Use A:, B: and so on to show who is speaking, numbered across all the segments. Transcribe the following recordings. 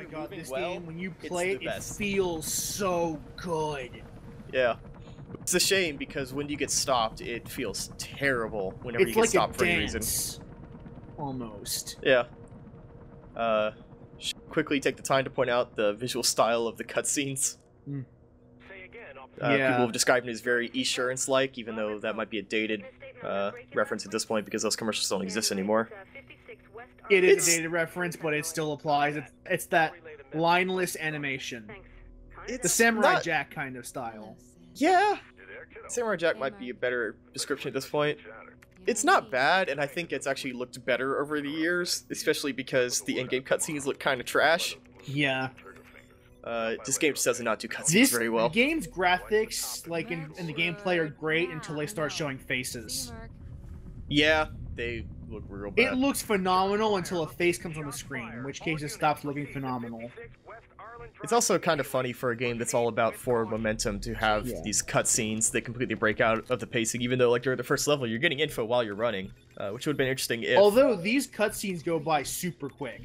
A: god,
B: moving
A: this
B: well,
A: game, when you
B: it's
A: play
B: the
A: it, it
B: best.
A: feels so good.
B: Yeah. It's a shame because when you get stopped, it feels terrible whenever
A: It's
B: you get
A: like
B: stopped
A: a
B: for any reason.
A: dance, almost.
B: Yeah. Quickly take the time to point out the visual style of the cutscenes.
A: Mm.
B: People
A: Yeah.
B: have described it as very Esurance-like, even though that might be a dated reference at this point because those commercials don't exist anymore.
A: It is a dated reference, but it still applies. It's that lineless animation.
B: It's
A: The Samurai
B: not...
A: Jack kind of style.
B: Yeah. Samurai Jack might be a better description at this point. It's not bad, and I think it's actually looked better over the years, especially because the in-game cutscenes look kind of trash.
A: Yeah.
B: This game just does not do cutscenes very well.
A: The game's graphics, like in the gameplay, are great until they start showing faces.
B: Yeah, they look real bad.
A: It looks phenomenal until a face comes on the screen, in which case it stops looking phenomenal.
B: It's also kind of funny for a game that's all about forward momentum to have these cutscenes that completely break out of the pacing, even though, like, during the first level, you're getting info while you're running, which would have been interesting if...
A: Although, these cutscenes go by super quick.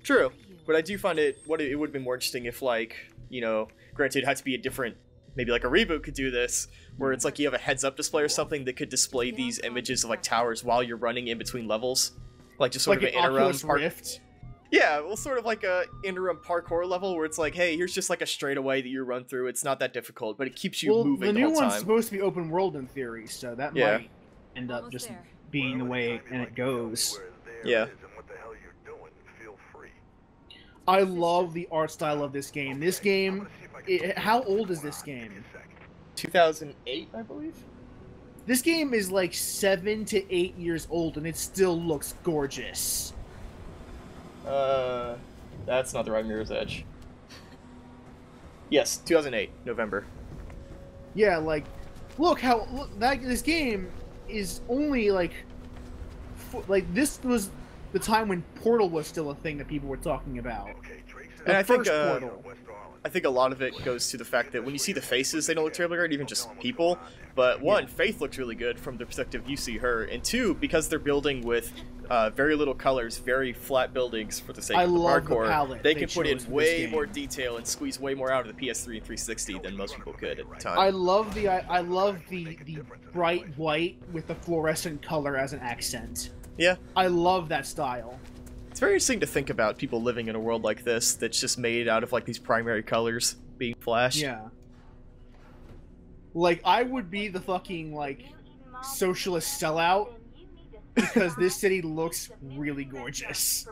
B: True, but I do find it would have been more interesting if, like, you know, granted it had to be a different... Maybe, like, a reboot could do this, where it's like you have a heads-up display or something that could display these images of, like, towers while you're running in between levels. Like, just sort of an interim...
A: Oculus Rift?
B: Yeah, well, sort of like a interim parkour level where it's like, hey, here's just like a straightaway that you run through. It's not that difficult, but it keeps you moving the whole time.
A: The new one's supposed to be open world in theory, so that might end up just being the way it goes.
B: Yeah.
A: I love the art style of this game. This game, how old is this game?
B: 2008, I believe.
A: This game is like 7 to 8 years old, and it still looks gorgeous.
B: That's not the right Mirror's Edge. Yes, 2008, November.
A: Yeah, like, this game is only like this was the time when Portal was still a thing that people were talking about.
B: And I think
A: Portal.
B: I think a lot of it goes to the fact that when you see the faces, they don't look terribly great, even just people. But one, Faith looks really good from the perspective you see her, and two, because they're building with very little colors, very flat buildings for the sake of the hardcore, they can put in way more detail and squeeze way more out of the PS3 and 360 than most people could at the time.
A: I love the bright white with the fluorescent color as an accent.
B: Yeah.
A: I love that style.
B: It's very interesting to think about people living in a world like this that's just made out of like these primary colors being flashed.
A: Yeah. Like, I would be the fucking, like, socialist sellout because this city looks really gorgeous.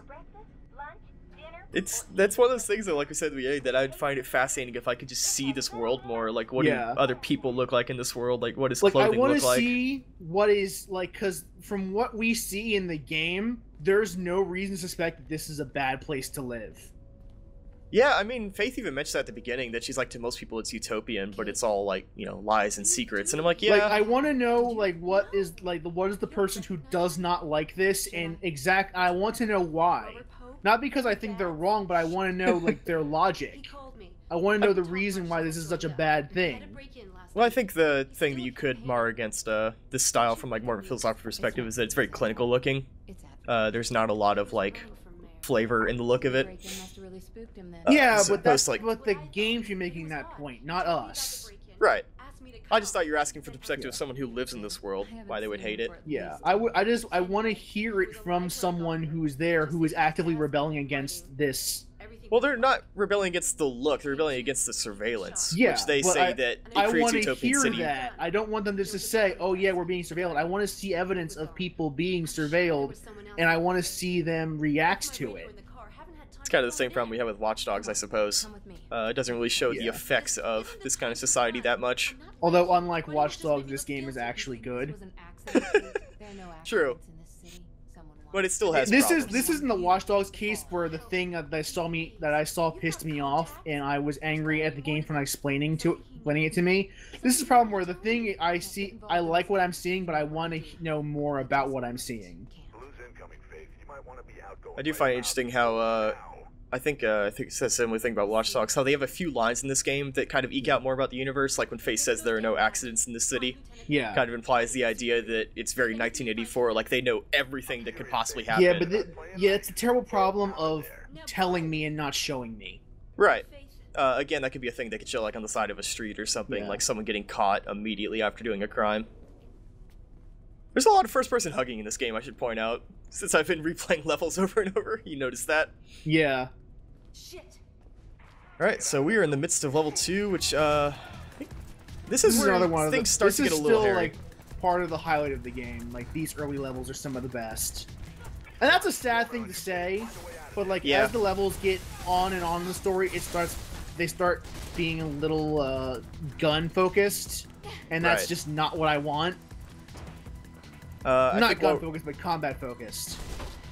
B: That's one of those things that, like we said at the beginning, that I'd find it fascinating if I could just see this world more. Like, what do other people look like in this world? Like, what does clothing look like? I want to
A: see what is, like, because from what we see in the game, there's no reason to suspect that this is a bad place to live.
B: Yeah, I mean, Faith even mentioned that at the beginning, that she's like, to most people it's utopian, but it's all, like, you know, lies and secrets. And I'm like, yeah.
A: Like, I want to know, like, what is the person who does not like this, and I want to know why. Not because I think they're wrong, but I want to know, like, their logic. I want to know the reason why this is such a bad thing.
B: Well, I think the thing that you could mar against this style from, like, more of a philosophical perspective is that it's very clinical looking. There's not a lot of, like, flavor in the look of it.
A: Yeah, but the game should be making that point, not us.
B: Right. I just thought you were asking for the perspective of someone who lives in this world, why they would hate it.
A: Yeah, I want to hear it from someone who's there, who is actively rebelling against this.
B: Well, they're not rebelling against the look, they're rebelling against the surveillance, which they say that it creates utopian city.
A: That. I don't want them just to say, oh yeah, we're being surveilled. I want to see evidence of people being surveilled, and I want to see them react to it.
B: It's kind of the same problem we have with Watch Dogs, I suppose. It doesn't really show the effects of this kind of society that much.
A: Although, unlike Watch Dogs, this game is actually good.
B: True. But it still has
A: problems. This isn't the Watch Dogs case where the thing that I saw pissed me off, and I was angry at the game for not explaining it to me. This is a problem where the thing I like what I'm seeing, but I want to know more about what I'm seeing.
B: I do find it interesting how I think it says a similar thing about Watch Dogs, how they have a few lines in this game that kind of eke out more about the universe, like when Face says there are no accidents in the city.
A: Yeah.
B: Kind of implies the idea that it's very 1984, like they know everything that could possibly happen.
A: Yeah, but it's a terrible problem of telling me and not showing me.
B: Right. Again, that could be a thing they could show like on the side of a street or something, like someone getting caught immediately after doing a crime. There's a lot of first-person hugging in this game, I should point out. Since I've been replaying levels over and over, you noticed that?
A: Yeah.
B: Shit. Alright, so we are in the midst of level 2, which, this is where
A: another one
B: things start to get a little hairy.
A: This is still, like, part of the highlight of the game. Like, these early levels are some of the best. And that's a sad thing to say, but, like, as the levels get on and on in the story, they start being a little, gun-focused, and that's just not what I want. Not gun-focused, but combat-focused.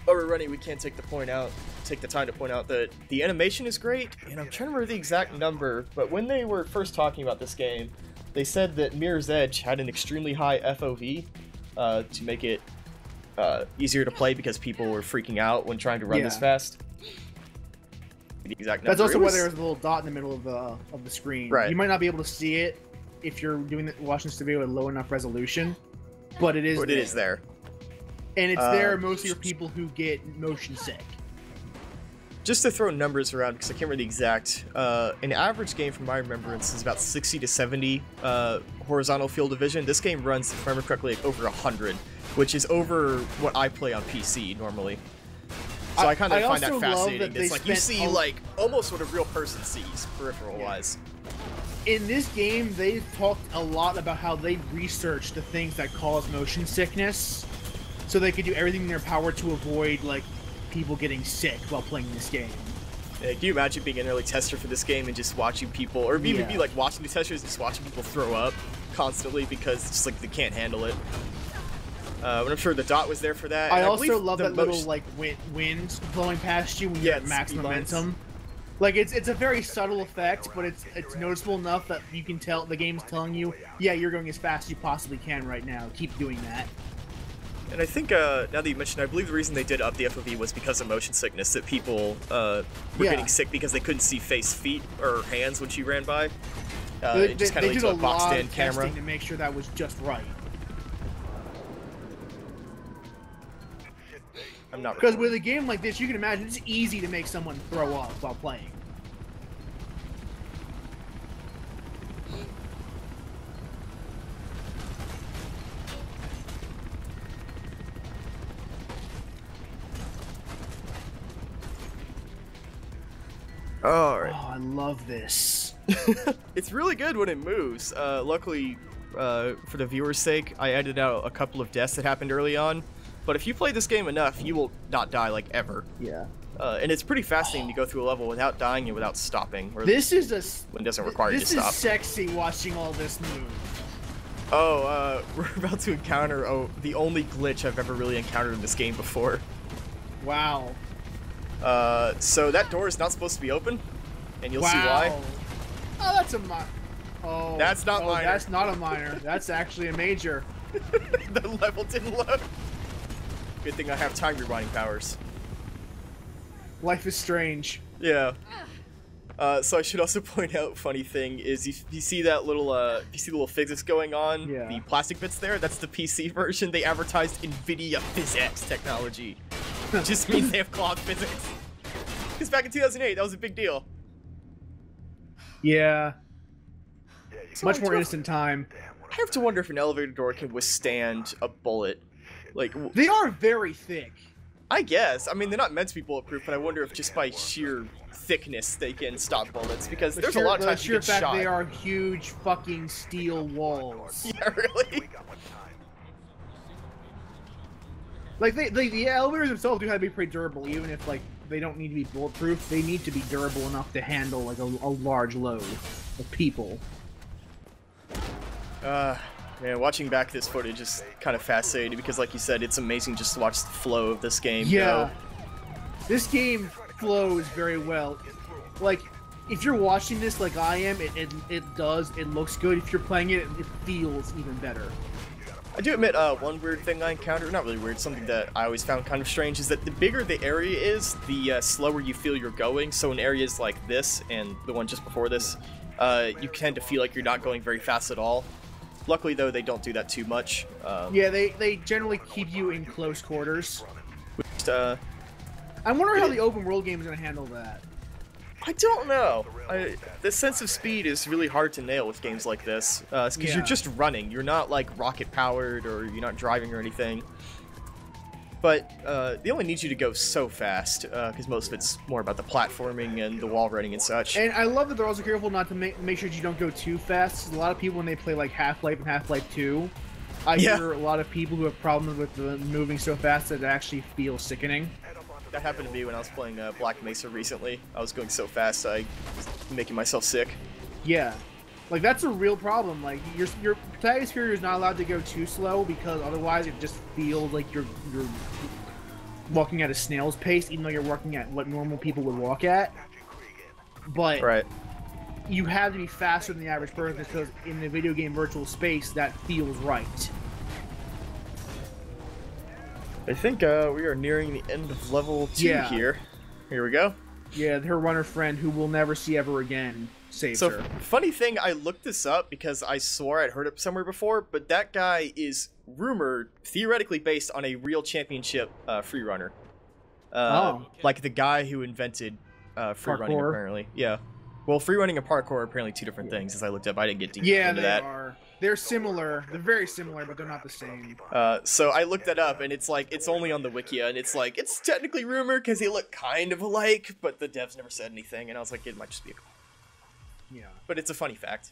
B: While we're running, we can't take the time to point out that the animation is great, and I'm trying to remember the exact number, but when they were first talking about this game, they said that Mirror's Edge had an extremely high FOV to make it easier to play because people were freaking out when trying to run this fast. The exact number.
A: That's also why there's a little dot in the middle of the screen.
B: Right.
A: You might not be able to see it if you're watching this video at low enough resolution, but it is.
B: But it is there.
A: And it's there mostly for people who get motion sick.
B: Just to throw numbers around, because I can't remember the exact, an average game from my remembrance is about 60 to 70 horizontal field of vision. This game runs, if I remember correctly, like over 100, which is over what I play on PC normally. So I kind of find that fascinating. It's like you see like almost what a real person sees, peripheral-wise.
A: In this game, they've talked a lot about how they researched the things that cause motion sickness, so they could do everything in their power to avoid like people getting sick while playing this game.
B: Yeah, can you imagine being an early tester for this game and just watching people, or even be like watching the testers and just watching people throw up constantly because it's just like they can't handle it? But I'm sure the dot was there for that.
A: I also love that little like wind blowing past you when you're at max momentum. Like it's a very subtle effect, but it's noticeable enough that you can tell the game's telling you, yeah, you're going as fast as you possibly can right now. Keep doing that.
B: And I think, now that you mentioned, I believe the reason they did up the FOV was because of motion sickness, that people were getting sick because they couldn't see face, feet, or hands when she ran by. It just kind of leads to a boxed-in camera.
A: To make sure that was just right.
B: I'm not
A: because with a game like this, you can imagine it's easy to make someone throw up while playing.
B: Alright.
A: Oh, I love this.
B: It's really good when it moves. Luckily, for the viewer's sake, I edited out a couple of deaths that happened early on. But if you play this game enough, you will not die, like, ever.
A: Yeah.
B: And it's pretty fascinating to go through a level without dying and without stopping. Or
A: this is a...
B: when it doesn't require you to stop.
A: This is sexy, watching all this move.
B: Oh, we're about to encounter, the only glitch I've ever really encountered in this game before.
A: Wow.
B: So that door is not supposed to be open, and you'll see why.
A: Oh, that's a minor. Oh,
B: that's not minor.
A: That's not a minor. That's actually a major.
B: The level didn't load. Good thing I have time rewinding powers.
A: Life is strange.
B: Yeah. So I should also point out, funny thing is, you see that little, you see the little physics going on, the plastic bits there, that's the PC version. They advertised NVIDIA physics technology. It just means they have cloud physics. Because back in 2008, that was a big deal.
A: Yeah. Much more instant time.
B: I have to wonder if an elevator door can withstand a bullet. Like,
A: they are very thick.
B: I guess. I mean, they're not meant to be bulletproof, but I wonder if just by sheer thickness they can stop bullets, because there's a lot of times you get shot.
A: They are huge fucking steel walls.
B: Yeah, really?
A: Like, the elevators themselves do have to be pretty durable, even if, like, they don't need to be bulletproof. They need to be durable enough to handle, like, a large load of people.
B: Man, watching back this footage is kind of fascinating, because like you said, it's amazing just to watch the flow of this game.
A: Yeah. This game flows very well. Like, if you're watching this like I am, it looks good. If you're playing it, it feels even better.
B: I do admit, one weird thing I encountered, not really weird, something that I always found kind of strange, is that the bigger the area is, the slower you feel you're going. So in areas like this, and the one just before this, you tend to feel like you're not going very fast at all. Luckily, though, they don't do that too much.
A: Yeah, they generally keep you in close quarters.
B: Which,
A: I wonder how the open world game is going to handle that.
B: I don't know. The sense of speed is really hard to nail with games like this, because you're just running. You're not like rocket powered, or you're not driving or anything. But they only need you to go so fast, because most of it's more about the platforming and the wall running and such.
A: And I love that they're also careful not to make sure you don't go too fast. A lot of people, when they play like Half-Life and Half-Life 2, I hear a lot of people who have problems with moving so fast that it actually feels sickening.
B: That happened to me when I was playing Black Mesa recently. I was going so fast, I was making myself sick.
A: Yeah. Like, that's a real problem. Like, your protagonist character is not allowed to go too slow, because otherwise it just feels like you're walking at a snail's pace, even though you're walking at what normal people would walk at. But you have to be faster than the average person, because in the video game virtual space, that feels right.
B: I think we are nearing the end of level 2 here. Here we go.
A: Yeah, her runner friend, who we'll never see ever again, saves her.
B: Funny thing, I looked this up because I swore I'd heard it somewhere before, but that guy is rumored, theoretically based on a real championship freerunner. Like the guy who invented freerunning, apparently. Yeah. Well, freerunning and parkour are apparently two different things, as I looked up. I didn't get deep into that.
A: Yeah, they are. They're similar. They're very similar, but they're not the same.
B: So I looked that up, and it's like, it's only on the Wikia, and it's like, it's technically rumored because they look kind of alike, but the devs never said anything, and I was like, it might just be a...
A: Yeah.
B: But it's a funny fact.